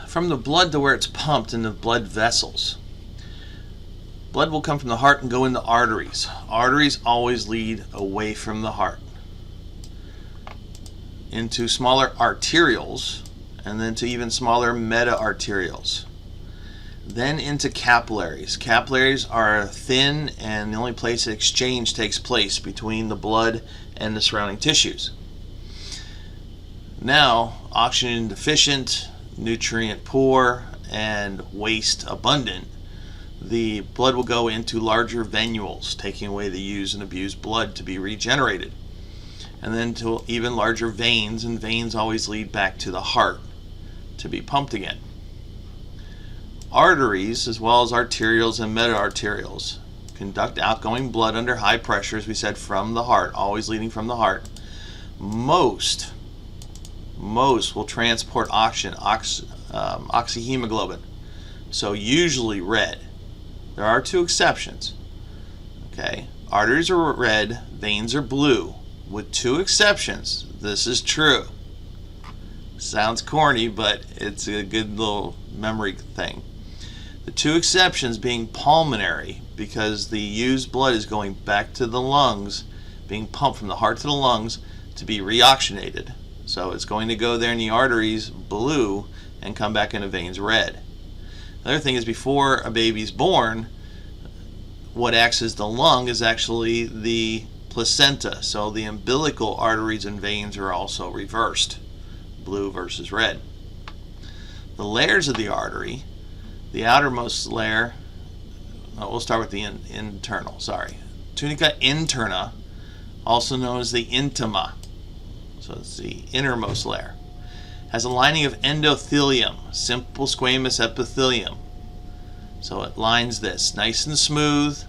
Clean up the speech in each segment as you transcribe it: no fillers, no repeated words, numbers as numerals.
from the blood to where it's pumped in the blood vessels. Blood will come from the heart and go into arteries. Arteries always lead away from the heart into smaller arterioles, and then to even smaller meta-arterioles. Then into capillaries. Capillaries are thin, and the only place exchange takes place between the blood and the surrounding tissues. Now, oxygen deficient, nutrient poor, and waste abundant, the blood will go into larger venules, taking away the used and abused blood to be regenerated. And then to even larger veins, and veins always lead back to the heart to be pumped again. Arteries, as well as arterioles and meta-arterioles, conduct outgoing blood under high pressure, as we said, from the heart, always leading from the heart. Most will transport oxygen, oxyhemoglobin, so usually red. There are two exceptions. Okay, arteries are red, veins are blue, with two exceptions. This is true. Sounds corny, but it's a good little memory thing. The two exceptions being pulmonary, because the used blood is going back to the lungs, being pumped from the heart to the lungs to be reoxygenated. So it's going to go there in the arteries blue and come back in the veins red. Another thing is, before a baby's born, what acts as the lung is actually the placenta. So the umbilical arteries and veins are also reversed, blue versus red. The layers of the artery, the outermost layer, we'll start with the internal, tunica interna, also known as the intima. So it's the innermost layer. Has a lining of endothelium, simple squamous epithelium. So it lines this nice and smooth.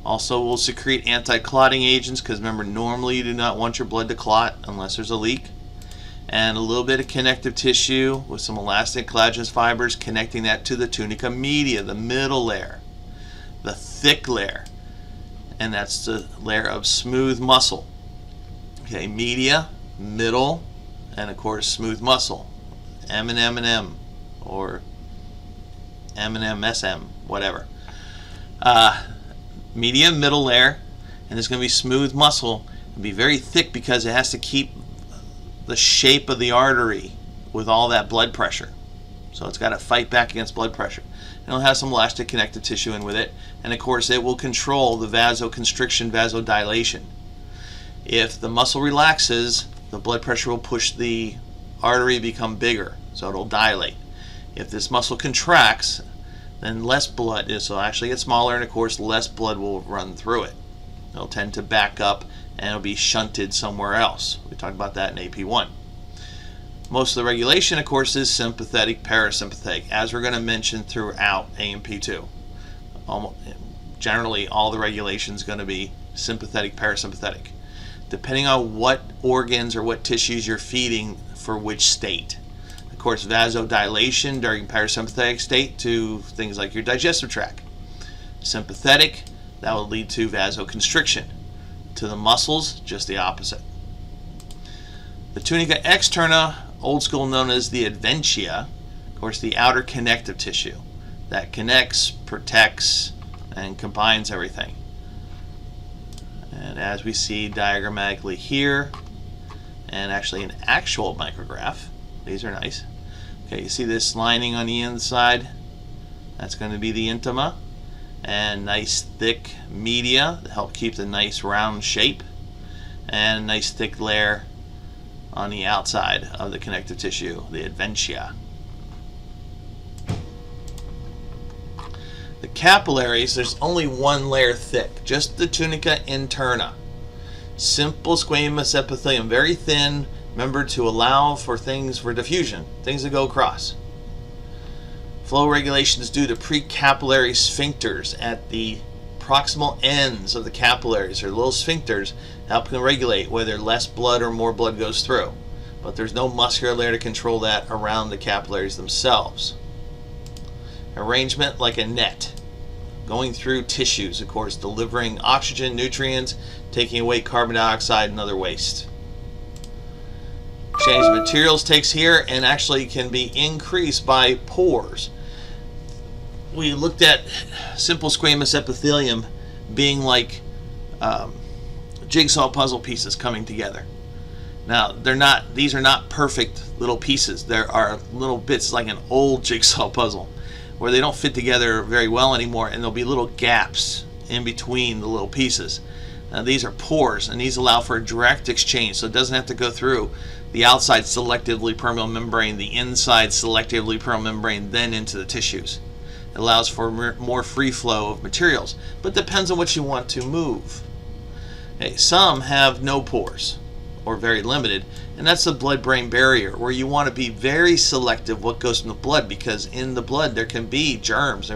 Also will secrete anti-clotting agents, because remember, normally you do not want your blood to clot unless there's a leak. And a little bit of connective tissue with some elastic collagenous fibers connecting that to the tunica media, the middle layer, the thick layer, and that's the layer of smooth muscle. Okay, media, middle, and of course smooth muscle, M&M, or M&M, whatever. Media, middle layer, and there's going to be smooth muscle. It'll be very thick because it has to keep the shape of the artery with all that blood pressure. So it's got to fight back against blood pressure. And it'll have some elastic connective tissue in with it, and of course it will control the vasoconstriction, vasodilation. If the muscle relaxes, the blood pressure will push the artery become bigger, so it'll dilate. If this muscle contracts, then less blood, so it'll actually get smaller, and of course less blood will run through it. It'll tend to back up and it'll be shunted somewhere else. We talked about that in AP1. Most of the regulation, of course, is sympathetic, parasympathetic, as we're going to mention throughout AP2. Generally, all the regulation is going to be sympathetic, parasympathetic, depending on what organs or what tissues you're feeding for which state. Of course, vasodilation during parasympathetic state to things like your digestive tract. Sympathetic, that will lead to vasoconstriction. To the muscles, just the opposite. The tunica externa, old school known as the adventia, of course, the outer connective tissue that connects, protects, and combines everything. And as we see diagrammatically here, and actually an actual micrograph, these are nice. Okay, you see this lining on the inside? That's going to be the intima. And nice thick media that help keep the nice round shape, and a nice thick layer on the outside of the connective tissue, the adventia. The capillaries, there's only one layer thick, just the tunica interna. Simple squamous epithelium, very thin, remember, to allow for things for diffusion, things that go across. Flow regulation is due to precapillary sphincters at the proximal ends of the capillaries. They're little sphincters that help regulate whether less blood or more blood goes through. But there's no muscular layer to control that around the capillaries themselves. Arrangement like a net, going through tissues, of course, delivering oxygen, nutrients, taking away carbon dioxide and other waste. Exchange of materials takes here and actually can be increased by pores. We looked at simple squamous epithelium being like jigsaw puzzle pieces coming together. Now, these are not perfect little pieces. There are little bits like an old jigsaw puzzle where they don't fit together very well anymore, and there'll be little gaps in between the little pieces. Now, these are pores, and these allow for a direct exchange, so it doesn't have to go through the outside selectively permeable membrane, the inside selectively permeable membrane, then into the tissues. It allows for more free flow of materials, but depends on what you want to move. Okay, some have no pores, or very limited, and that's the blood-brain barrier, where you want to be very selective what goes in the blood, because in the blood there can be germs,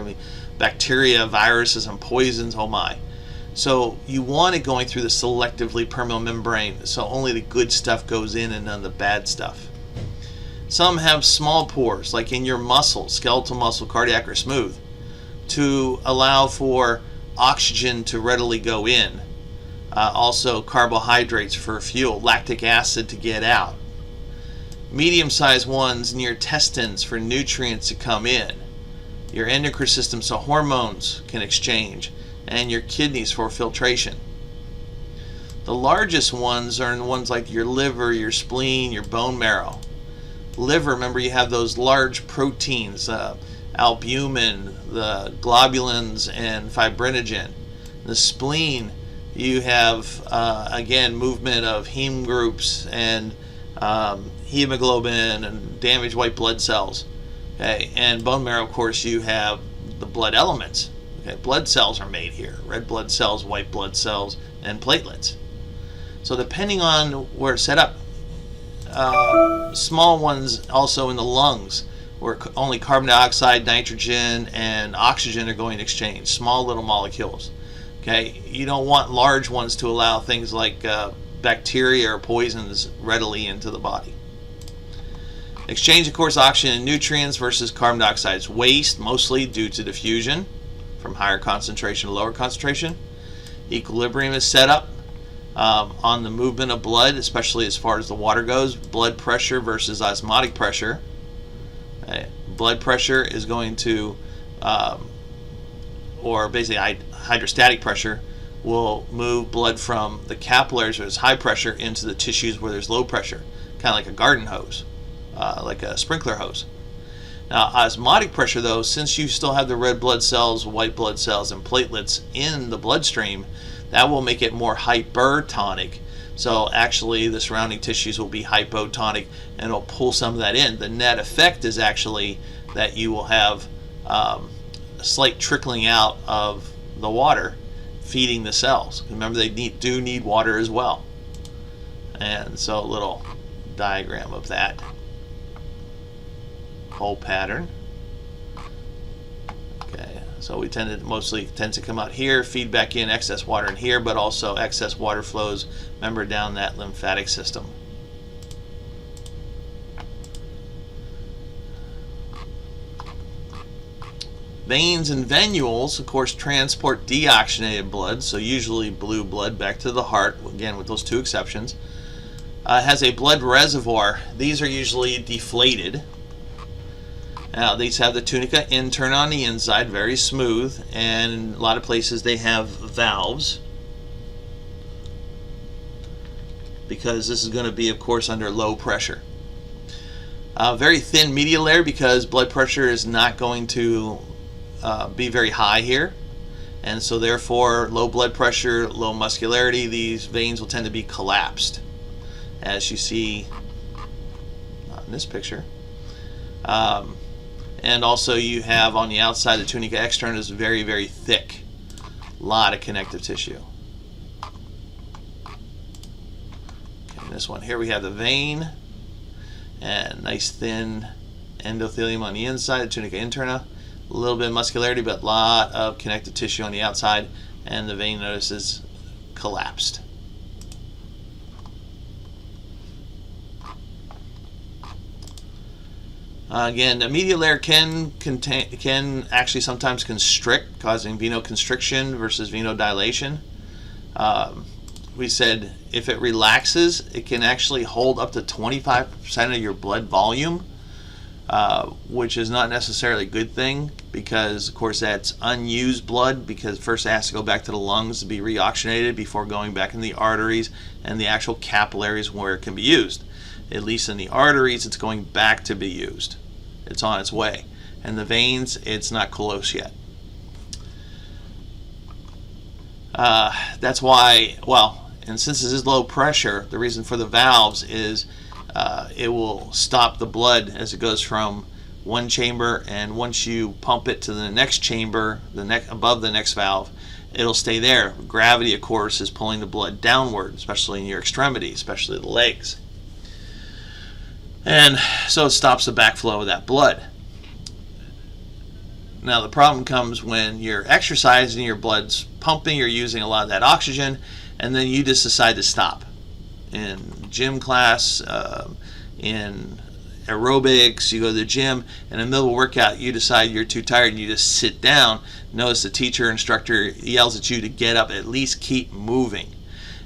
bacteria, viruses, and poisons, oh my. So you want it going through the selectively permeable membrane, so only the good stuff goes in and none of the bad stuff. Some have small pores, like in your muscle, skeletal muscle, cardiac, or smooth, to allow for oxygen to readily go in. Also carbohydrates for fuel, lactic acid to get out. Medium-sized ones near intestines for nutrients to come in. Your endocrine system so hormones can exchange, and your kidneys for filtration. The largest ones are in the ones like your liver, your spleen, your bone marrow. Liver, remember, you have those large proteins, albumin, the globulins, and fibrinogen. The spleen, you have, again, movement of heme groups and hemoglobin and damaged white blood cells. Okay, and bone marrow, of course, you have the blood elements. Okay, blood cells are made here: red blood cells, white blood cells, and platelets. So depending on where it's set up, small ones also in the lungs, where only carbon dioxide, nitrogen, and oxygen are going to exchange, small little molecules. Okay, you don't want large ones to allow things like bacteria or poisons readily into the body. Exchange, of course, oxygen and nutrients versus carbon dioxide is waste, mostly due to diffusion from higher concentration to lower concentration. Equilibrium is set up on the movement of blood, especially as far as the water goes. Blood pressure versus osmotic pressure. Okay. Blood pressure is going to, or basically hydrostatic pressure, will move blood from the capillaries, where there's high pressure, into the tissues where there's low pressure, kind of like a garden hose, like a sprinkler hose. Now, osmotic pressure, though, since you still have the red blood cells, white blood cells, and platelets in the bloodstream, that will make it more hypertonic. So actually the surrounding tissues will be hypotonic, and it'll pull some of that in. The net effect is actually that you will have a slight trickling out of the water feeding the cells. Remember, they do need water as well. And so a little diagram of that whole pattern. Okay, so we mostly tends to come out here, feed back in excess water in here, but also excess water flows, remember, down that lymphatic system. Veins and venules, of course, transport deoxygenated blood, so usually blue blood, back to the heart, again with those two exceptions. Has a blood reservoir. These are usually deflated. Now, these have the tunica interna on the inside, very smooth, and in a lot of places they have valves, because this is going to be, of course, under low pressure. Very thin medial layer, because blood pressure is not going to be very high here, and so therefore low blood pressure, low muscularity, these veins will tend to be collapsed, as you see in this picture. And also you have on the outside, the tunica externa is very, very thick. A lot of connective tissue. Okay, this one here we have the vein, and nice thin endothelium on the inside, the tunica interna. A little bit of muscularity, but a lot of connective tissue on the outside, and the vein, notice, is collapsed. Again, the medial layer can actually sometimes constrict, causing venoconstriction versus venodilation. we said if it relaxes, it can actually hold up to 25% of your blood volume, which is not necessarily a good thing, because of course that's unused blood, because first it has to go back to the lungs to be reoxygenated before going back in the arteries and the actual capillaries where it can be used. At least in the arteries, it's going back to be used. It's on its way. And the veins, it's not close yet. That's why, well, and since this is low pressure, the reason for the valves is it will stop the blood as it goes from one chamber, and once you pump it to the next chamber, above the next valve, it'll stay there. Gravity, of course, is pulling the blood downward, especially in your extremities, especially the legs. And so it stops the backflow of that blood. Now the problem comes when you're exercising, your blood's pumping, you're using a lot of that oxygen, and then you just decide to stop. In gym class, in aerobics, you go to the gym, in the middle of a workout, you decide you're too tired and you just sit down. Notice the teacher, instructor yells at you to get up, at least keep moving.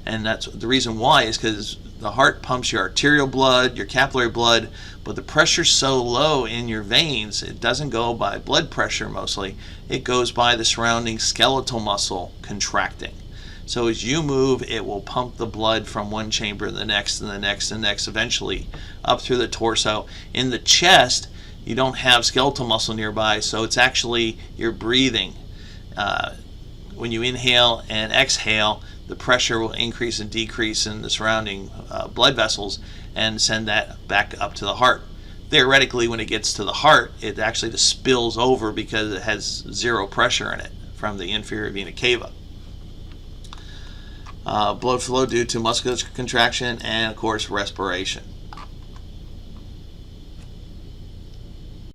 And that's the reason why, is because the heart pumps your arterial blood, your capillary blood, but the pressure's so low in your veins, it doesn't go by blood pressure mostly, it goes by the surrounding skeletal muscle contracting. So as you move, it will pump the blood from one chamber to the next and the next and the next, eventually up through the torso. In the chest, you don't have skeletal muscle nearby, so it's actually your breathing. When you inhale and exhale, the pressure will increase and decrease in the surrounding blood vessels and send that back up to the heart. Theoretically, when it gets to the heart, it actually just spills over because it has zero pressure in it from the inferior vena cava. Blood flow due to muscular contraction and, of course, respiration.